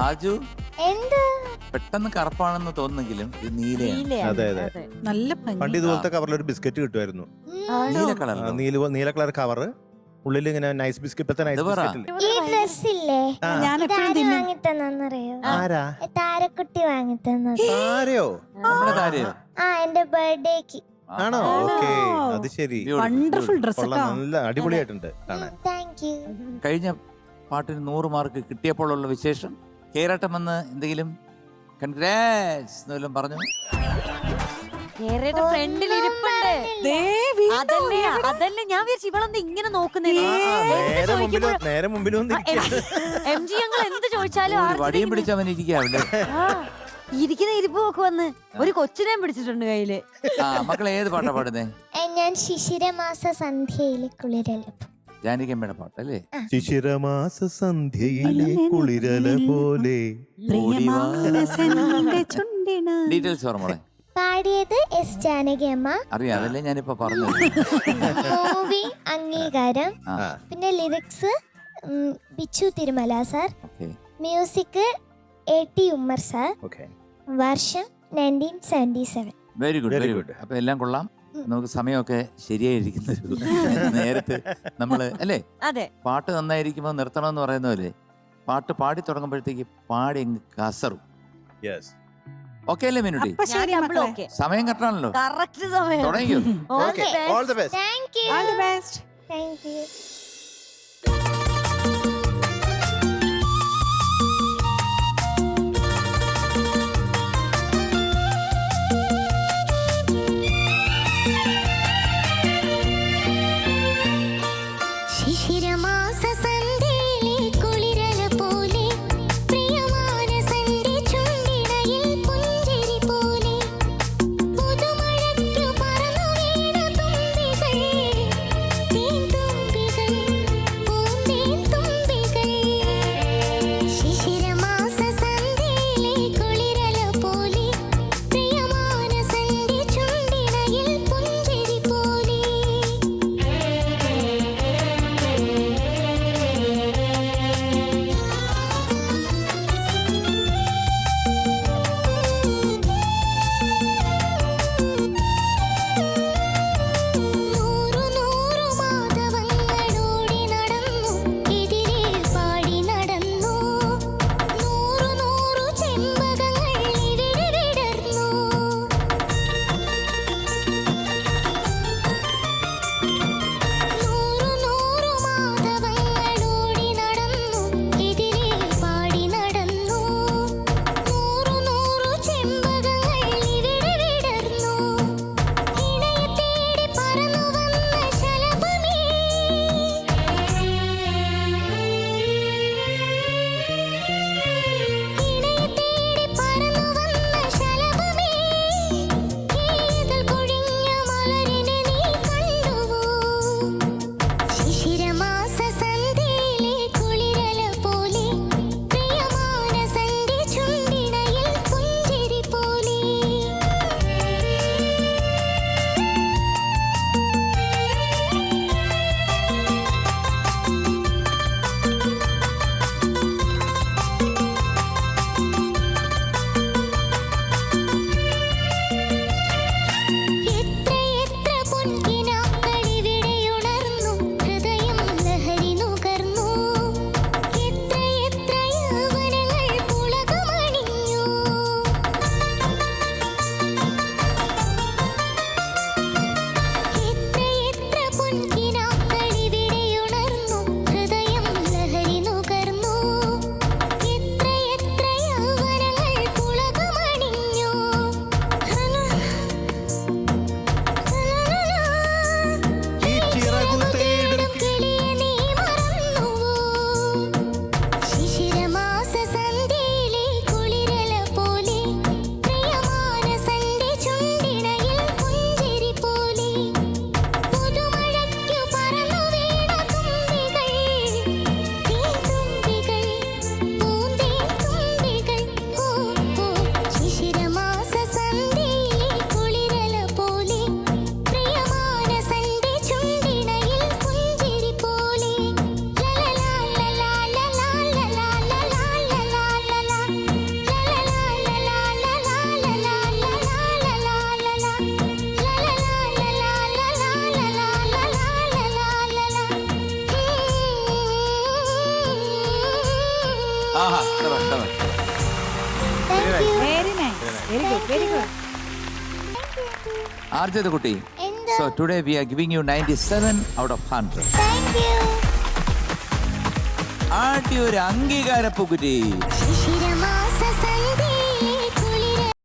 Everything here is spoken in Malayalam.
ആജു എന്ത് പെട്ടെന്ന് കറുപ്പാണെന്ന് തോന്നുന്നെങ്കിലും ഇത് നീലയാണ്. അതെ അതെ നല്ല ഭംഗി. പണ്ട് ഇതുപോലത്തെ കവറിൽ ഒരു ബിസ്ക്കറ്റ് കിട്ടുമായിരുന്നു. നീല കളർ നീല കളർ കവറ്, ഉള്ളിൽ ഇങ്ങനെ നൈസ് ബിസ്ക്കറ്റ്. ഇപ്പത്തെ നൈസ് ഇത് പറ. ബിസ്ക്കറ്റ് ഈ ഡ്രസ് ഇല്ലേ ഞാൻ എപ്പോഴും തിന്നും. വാങ്ങിത്തന്നറിയോ? ആരാ? താരക്കുട്ടി വാങ്ങിത്തന്നത്. ആരെയോ? നമ്മുടെ കാര്യം എന്റെ ബർത്ത്ഡേക്ക്. ആണോ? ഓക്കെ, അത് ശരി. വണ്ടർഫുൾ ഡ്രസ് കൊള്ളാം, നല്ല അടിപൊളിയായിട്ടുണ്ട് കാണാൻ. Thank you. കഴിഞ്ഞ പാട്ടിന് 100 മാർക്ക് കിട്ടിയപ്പോഴുള്ള വിശേഷം കേരട്ടം വന്ന് എന്തെങ്കിലും കൺഗ്രാറ്റ്സ് എന്നെല്ലാം പറഞ്ഞു. ഫ്രണ്ടിൽ ഇരിപ്പുണ്ട്. അതല്ലേ ഞാൻ വിചാരിച്ചു ഇവളെന്താ ഇങ്ങനെ നോക്കുന്നത്. നേരെ മുമ്പിലും എം ജി ഞങ്ങൾ എന്ത് ചോദിച്ചാലും ഒരു വടിയും പിടിച്ച് അവൻ ഇരിക്കാവില്ലേ? ഇരിക്കുന്ന ഇരിപ്പ് നോക്ക് വന്ന് ഒരു കൊച്ചിനെ പിടിച്ചിട്ടുണ്ട് കയ്യില്. മക്കൾ ഏത് പാട്ടാ പാടുന്നേ? ഞാൻ ശിശിരമാസ സന്ധ്യയിലെ കുളിരലപ്പ്. ജാനകിയമ്മയുടെ പാട്ടല്ലേ? ശിശിരമാസ സന്ധ്യയിലെ കുളിരല പോലെ. ഡീറ്റെയിൽസ് ഓർമ്മ പാടിയത് എസ് ജാനകിയമ്മ. അറിയാം, അതല്ലേ ഞാനിപ്പോ പറഞ്ഞു. മൂവി അംഗീകാരം. പിന്നെ lyrics Bichu Thirumala sir. Music AT Ummer sir. വർഷം 1977. Very good, very good. അപ്പൊ എല്ലാം കൊള്ളാം. നമുക്ക് സമയമൊക്കെ ശരിയായിരിക്കുന്നത് നേരത്തെ നമ്മള് അല്ലേ? അതെ, പാട്ട് നന്നായിരിക്കുമ്പോ നിർത്തണം എന്ന് പറയുന്ന പോലെ പാട്ട് പാടി തുടങ്ങുമ്പോഴത്തേക്ക് പാടി അങ്ങ് കസറും. ഓക്കെ അല്ലേ മിനുട്ടി? സമയം കറക്റ്റാണല്ലോ. കറക്റ്റ് സമയം. തുടങ്ങിയോ? All the best. Thank you. All the best. Thank you. ശിശിരമാസ സന്ധ്യയിലെ കുളിരല പോലെ പ്രിയമാനസന്റെ ചുണ്ടിടയിൽ പുഞ്ചിരി പോലെ പുതുമഴയ്ക്കു പറന്നു വീണ തുമ്പികൾ തേൻതുമ്പികൾ പൂന്തേൻതുമ്പികൾ. ശിശിരമാസ സന്ധ്യയിലെ കുളിരല പോലെ പ്രിയമാനസന്റെ ചുണ്ടിടയിൽ പുഞ്ചിരി പോലെ. ആഹാ, come on, come on. Very nice very good very good. Arijit കുട്ടി, എന്താ? so today we are giving you 97 out of 100. Thank you. ആദ്യ ഒരു അംഗീകാര പൂക്കുറ്റി. ശിശിര